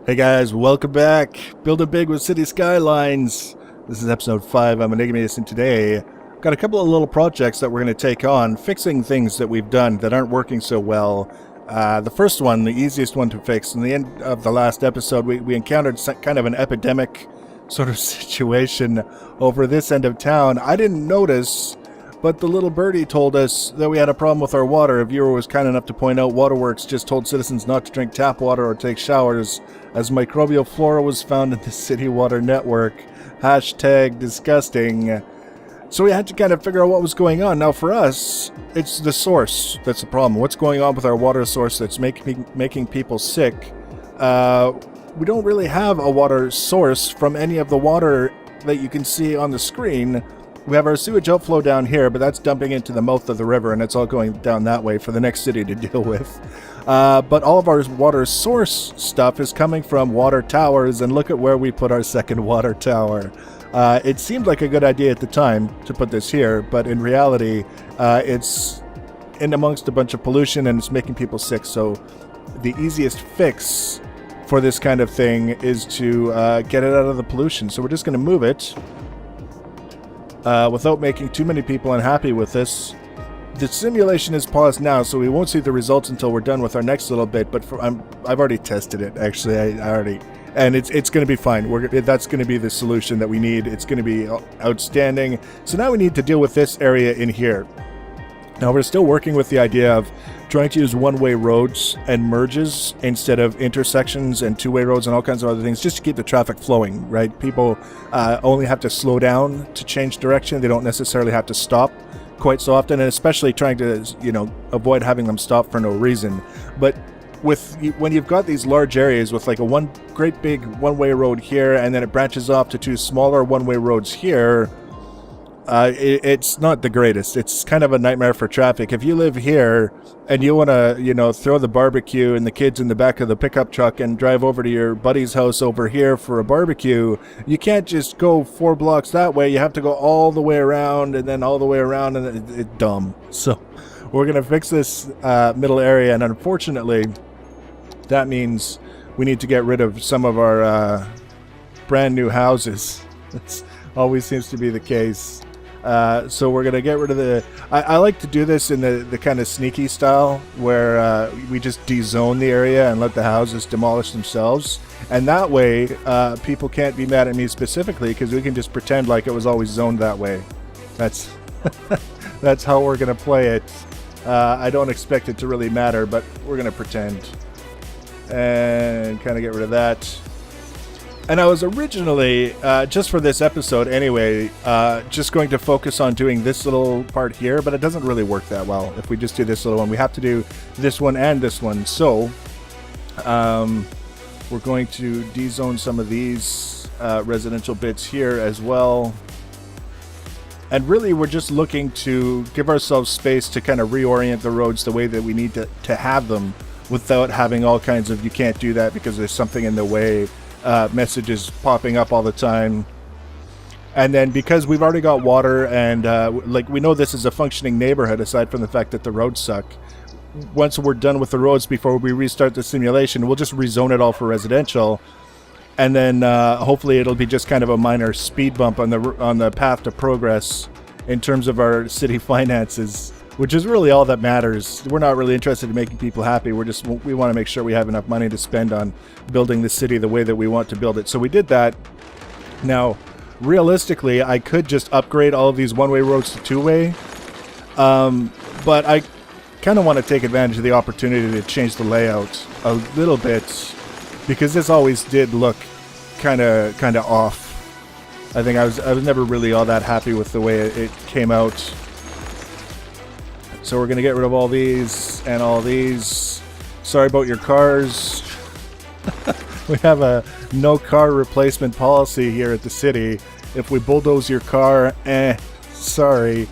Hey guys, welcome back. Building big with City Skylines. This is episode 5. I'm Enigmatus, and today got a couple of little projects that we're going to take on, fixing things that we've done that aren't working so well. The first one, the easiest one to fix, in the end of the last episode, we encountered kind of an epidemic sort of situation over this end of town. I didn't notice, but the little birdie told us that we had a problem with our water. A viewer was kind enough to point out Waterworks just told citizens not to drink tap water or take showers, as microbial flora was found in the city water network. Hashtag disgusting. So we had to kind of figure out what was going on. Now for us, it's the source that's the problem. What's going on with our water source that's making people sick? We don't really have a water source from any of the water that you can see on the screen. We have our sewage outflow down here, but that's dumping into the mouth of the river, and it's all going down that way for the next city to deal with. But all of our water source stuff is coming from water towers, and look at where we put our second water tower. It seemed like a good idea at the time to put this here, but in reality, it's in amongst a bunch of pollution, and it's making people sick. So the easiest fix for this kind of thing is to get it out of the pollution. So we're just going to move it. Without making too many people unhappy with this. The simulation is paused now, so we won't see the results until we're done with our next little bit, but I've already tested it, actually. And it's going to be fine. That's going to be the solution that we need. It's going to be outstanding. So now we need to deal with this area in here. Now we're still working with the idea of trying to use one-way roads and merges instead of intersections and two-way roads and all kinds of other things, just to keep the traffic flowing, right? People only have to slow down to change direction. They don't necessarily have to stop quite so often, and especially trying to, avoid having them stop for no reason. But when you've got these large areas with like a one great big one-way road here, and then it branches off to two smaller one-way roads here, it's not the greatest. It's kind of a nightmare for traffic. If you live here and you want to, throw the barbecue and the kids in the back of the pickup truck and drive over to your buddy's house over here for a barbecue, you can't just go 4 blocks that way. You have to go all the way around and then all the way around, and it's dumb. So we're going to fix this middle area, and unfortunately, that means we need to get rid of some of our brand new houses. That always seems to be the case. So we're going to get rid of the... I like to do this in the kind of sneaky style where we just de-zone the area and let the houses demolish themselves. And that way, people can't be mad at me specifically, because we can just pretend like it was always zoned that way. That's that's how we're going to play it. I don't expect it to really matter, but we're going to pretend. And kind of get rid of that. And I was originally, just for this episode anyway, just going to focus on doing this little part here, but it doesn't really work that well if we just do this little one. We have to do this one and this one. So we're going to de-zone some of these residential bits here as well. And really, we're just looking to give ourselves space to kind of reorient the roads the way that we need to have them, without having all kinds of "you can't do that because there's something in the way" messages popping up all the time. And then because we've already got water and we know this is a functioning neighborhood, aside from the fact that the roads suck, once we're done with the roads, before we restart the simulation, we'll just rezone it all for residential, and then hopefully it'll be just kind of a minor speed bump on the path to progress in terms of our city finances, which is really all that matters. We're not really interested in making people happy. We want to make sure we have enough money to spend on building the city the way that we want to build it. So we did that. Now, realistically, I could just upgrade all of these one-way roads to two-way, but I kind of want to take advantage of the opportunity to change the layout a little bit, because this always did look kind of off. I think I was never really all that happy with the way it came out. So we're going to get rid of all these and all these. Sorry about your cars. We have a no car replacement policy here at the city. If we bulldoze your car, sorry.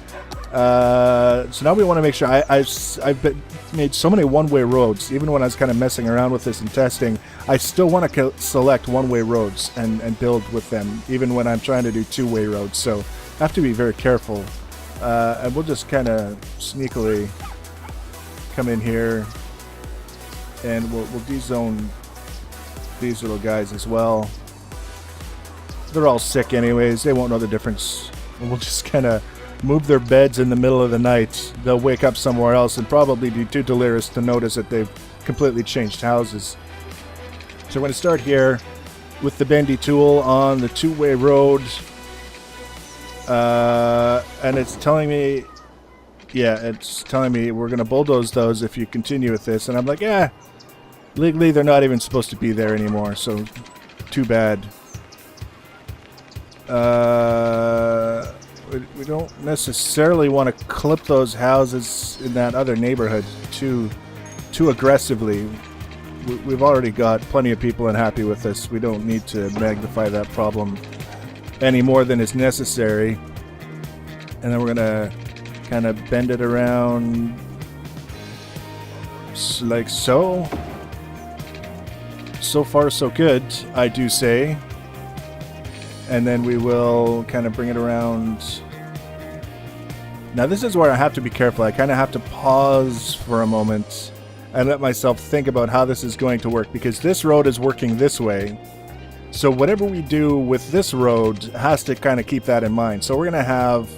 So now we want to make sure. I've made so many one-way roads. Even when I was kind of messing around with this and testing, I still want to select one-way roads and build with them, even when I'm trying to do two-way roads. So I have to be very careful. And we'll just kind of sneakily come in here, and we'll de-zone these little guys as well. They're all sick anyways. They won't know the difference. We'll just kind of move their beds in the middle of the night. They'll wake up somewhere else and probably be too delirious to notice that they've completely changed houses. So we're going to start here with the bendy tool on the two-way road. And it's telling me, yeah, it's telling me we're going to bulldoze those if you continue with this. And I'm like, yeah, legally they're not even supposed to be there anymore, so too bad. We don't necessarily want to clip those houses in that other neighborhood too aggressively. We've already got plenty of people unhappy with this. We don't need to magnify that problem any more than is necessary. And then we're gonna kind of bend it around like so. So far so good, I do say. And then we will kind of bring it around. Now this is where I have to be careful. I kind of have to pause for a moment and let myself think about how this is going to work, because this road is working this way. So whatever we do with this road has to kind of keep that in mind. So we're going to have,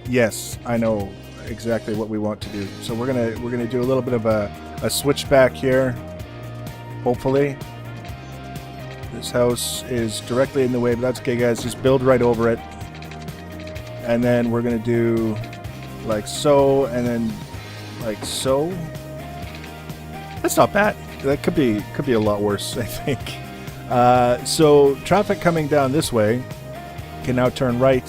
yes, I know exactly what we want to do. So we're going to do a little bit of a switchback here, hopefully. This house is directly in the way, but that's okay, guys. Just build right over it. And then we're going to do like so, and then like so. That's not bad. That could be a lot worse, I think. So traffic coming down this way can now turn right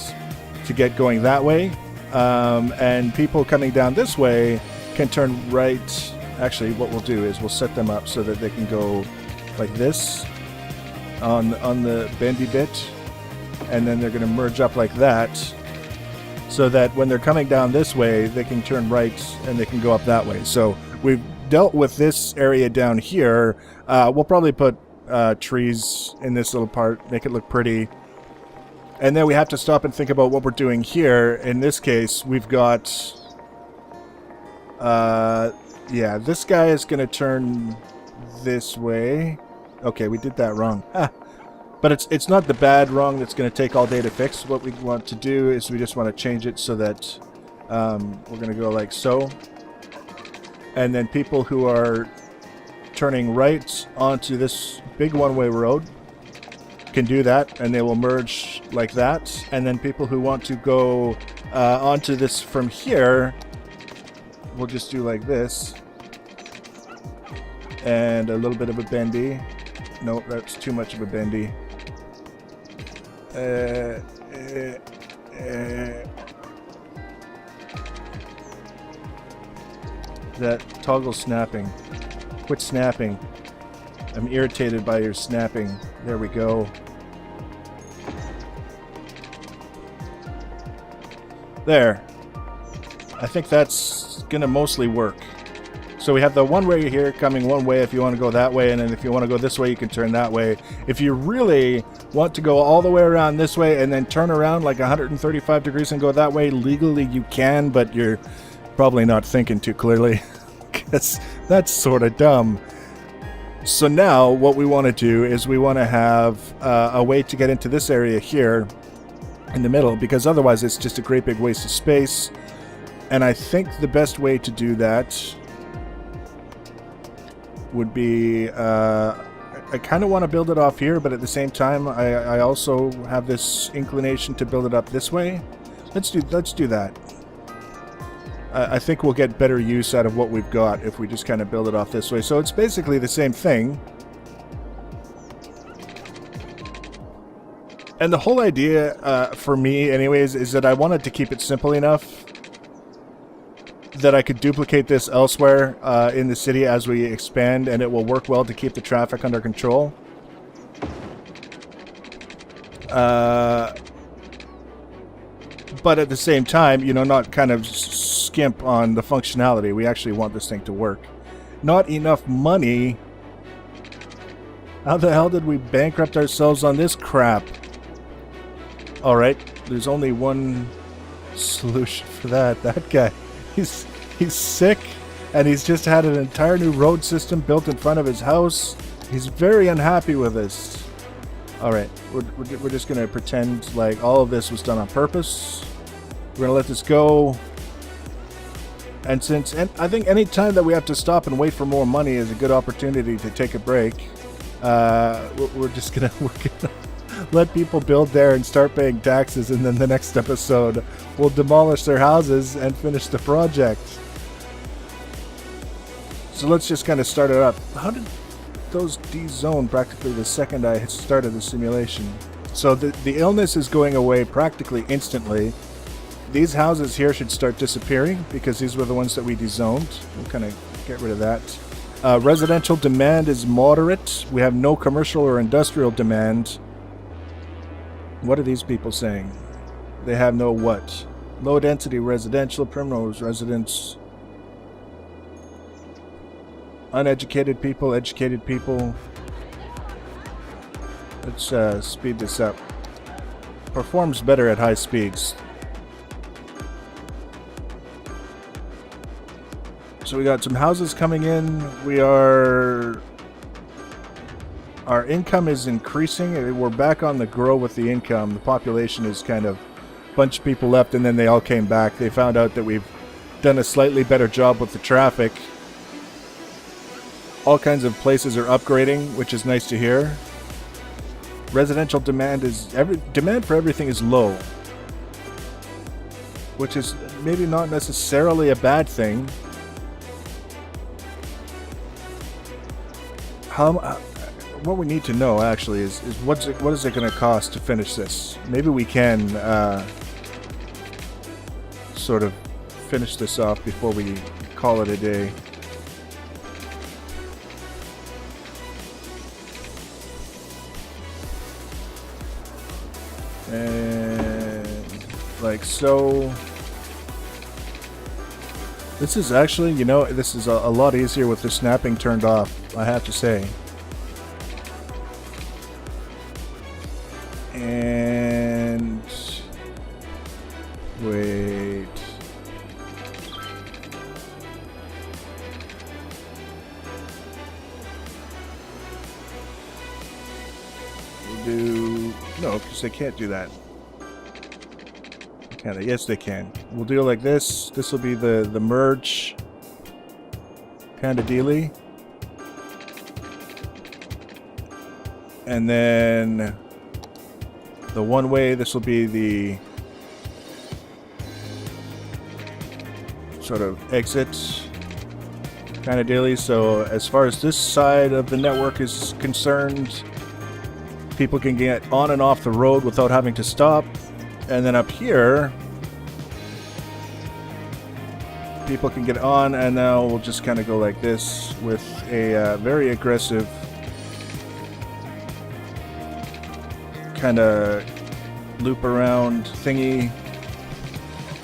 to get going that way. And people coming down this way can turn right. Actually, what we'll do is we'll set them up so that they can go like this on the bendy bit, and then they're going to merge up like that, so that when they're coming down this way, they can turn right and they can go up that way. So we've dealt with this area down here. We'll probably put trees in this little part, make it look pretty. And then we have to stop and think about what we're doing here. In this case, we've got... yeah, this guy is going to turn this way. Okay, we did that wrong. But it's not the bad wrong that's going to take all day to fix. What we want to do is we just want to change it so that we're going to go like so. And then people who are turning right onto this big one-way road can do that, and they will merge like that. And then people who want to go onto this from here will just do like this. And a little bit of a bendy. No, that's too much of a bendy. That toggle snapping. Quit snapping. I'm irritated by your snapping. There we go. There. I think that's gonna mostly work. So we have the one way here coming one way if you want to go that way, and then if you want to go this way, you can turn that way. If you really want to go all the way around this way and then turn around like 135 degrees and go that way, legally you can, but you're probably not thinking too clearly, because that's sort of dumb. So now what we want to do is we want to have a way to get into this area here in the middle, because otherwise it's just a great big waste of space. And I think the best way to do that would be, I kind of want to build it off here, but at the same time, I also have this inclination to build it up this way. Let's do that. I think we'll get better use out of what we've got if we just kind of build it off this way. So it's basically the same thing. And the whole idea, for me anyways, is that I wanted to keep it simple enough that I could duplicate this elsewhere in the city as we expand, and it will work well to keep the traffic under control. But at the same time, you know, not kind of skimp on the functionality. We actually want this thing to work. Not enough money. How the hell did we bankrupt ourselves on this crap? Alright, there's only one solution for that. That guy, he's sick, and he's just had an entire new road system built in front of his house. He's very unhappy with us. Alright, we're just going to pretend like all of this was done on purpose. We're going to let this go. And I think any time that we have to stop and wait for more money is a good opportunity to take a break. We're gonna let people build there and start paying taxes, and then the next episode we'll demolish their houses and finish the project. So let's just kind of start it up. How did those de-zone practically the second I started the simulation? So the illness is going away practically instantly. These houses here should start disappearing because these were the ones that we de-zoned. We'll kind of get rid of that. Residential demand is moderate. We have no commercial or industrial demand. What are these people saying? They have no what? Low density residential, primrose residents. Uneducated people, educated people. Let's speed this up. Performs better at high speeds. So we got some houses coming in. Our income is increasing. We're back on the grow with the income. The population is kind of a bunch of people left and then they all came back. They found out that we've done a slightly better job with the traffic. All kinds of places are upgrading, which is nice to hear. Residential demand demand for everything is low, which is maybe not necessarily a bad thing. What we need to know actually is what is it going to cost to finish this? Maybe we can sort of finish this off before we call it a day. And like so. This is actually, this is a lot easier with the snapping turned off, I have to say. And wait. No, because they can't do that. Can they? Yes, they can. We'll do it like this. This will be the merge kind of dealy. And then the one way, this will be the sort of exit kind of daily. So as far as this side of the network is concerned, people can get on and off the road without having to stop. And then up here, people can get on, and now we'll just kind of go like this with a very aggressive kind of loop around thingy.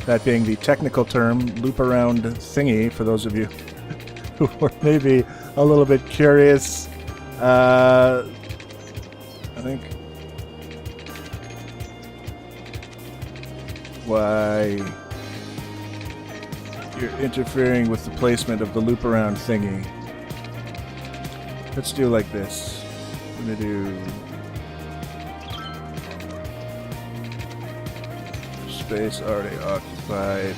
That being the technical term, loop around thingy, for those of you who are maybe a little bit curious. I think why you're interfering with the placement of the loop around thingy. Let's do like this. I'm gonna do space already occupied.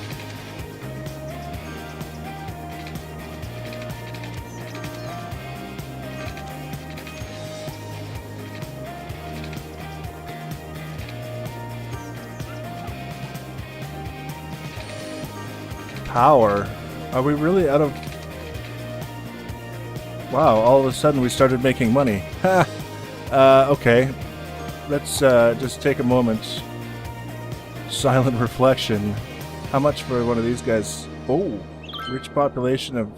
Power? Are we really out of... Wow, all of a sudden we started making money. Ha! Okay. Let's just take a moment. Silent reflection. How much for one of these guys? Oh, reach population of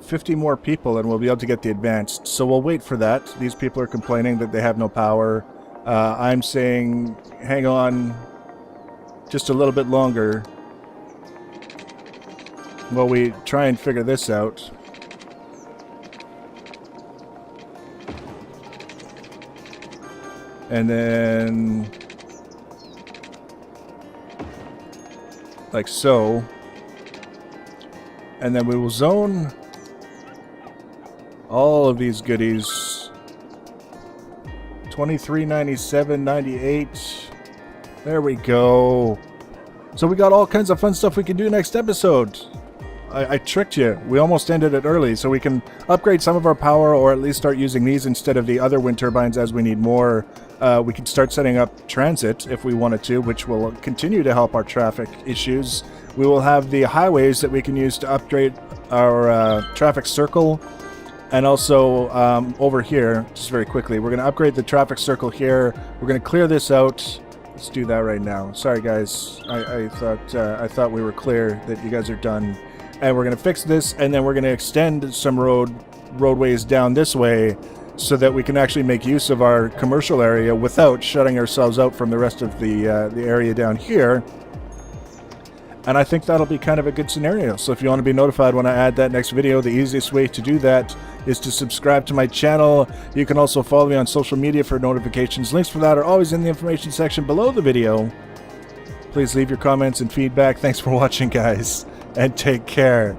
50 more people and we'll be able to get the advanced. So we'll wait for that. These people are complaining that they have no power. I'm saying hang on just a little bit longer while we try and figure this out. And then like so. And then we will zone All of these goodies. 23.97.98. There we go. So we got all kinds of fun stuff we can do next episode. I tricked you. We almost ended it early, so we can upgrade some of our power, or at least start using these instead of the other wind turbines as we need more. We can start setting up transit if we wanted to, which will continue to help our traffic issues. We will have the highways that we can use to upgrade our traffic circle. And also over here, just very quickly, we're going to upgrade the traffic circle here. We're going to clear this out. Let's do that right now. Sorry, guys. I thought we were clear, that you guys are done. And we're going to fix this, and then we're going to extend some roadways down this way so that we can actually make use of our commercial area without shutting ourselves out from the rest of the area down here. And I think that'll be kind of a good scenario. So if you want to be notified when I add that next video, the easiest way to do that is to subscribe to my channel. You can also follow me on social media for notifications. Links for that are always in the information section below the video. Please leave your comments and feedback. Thanks for watching, guys, and take care.